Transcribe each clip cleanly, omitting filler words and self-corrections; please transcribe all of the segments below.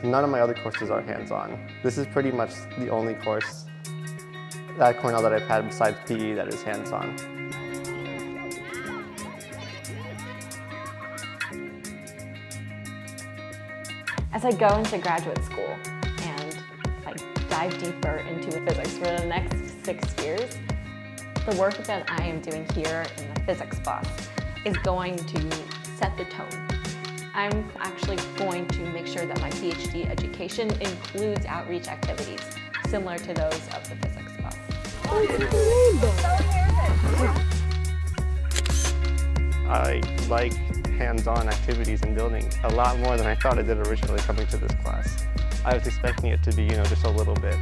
None of my other courses are hands-on. This is pretty much the only course at Cornell that I've had besides PE that is hands-on. As I go into graduate school and dive deeper into physics for the next 6 years, the work that I am doing here in the physics bus is going to set the tone. I'm actually going to make sure that my PhD education includes outreach activities similar to those of the physics bus. I like hands-on activities and building a lot more than I thought I did originally coming to this class. I was expecting it to be, just a little bit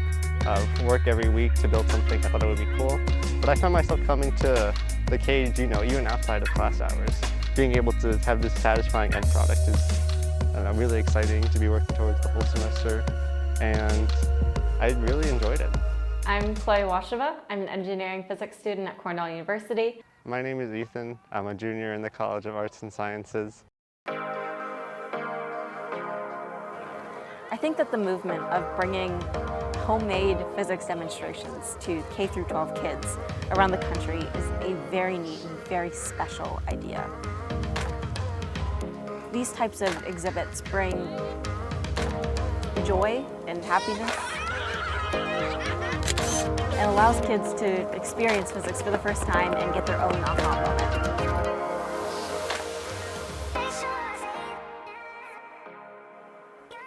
of work every week to build something. I thought it would be cool, but I found myself coming to the cage, even outside of class hours. Being able to have this satisfying end product is really exciting to be working towards the whole semester, and I really enjoyed it. I'm Chloe Washeva. I'm an engineering physics student at Cornell University. My name is Ethan. I'm a junior in the College of Arts and Sciences. I think that the movement of bringing homemade physics demonstrations to K-12 kids around the country is a very neat and very special idea. These types of exhibits bring joy and happiness and allows kids to experience physics for the first time and get their own aha moment.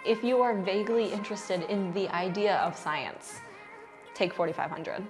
If you are vaguely interested in the idea of science, take 4500.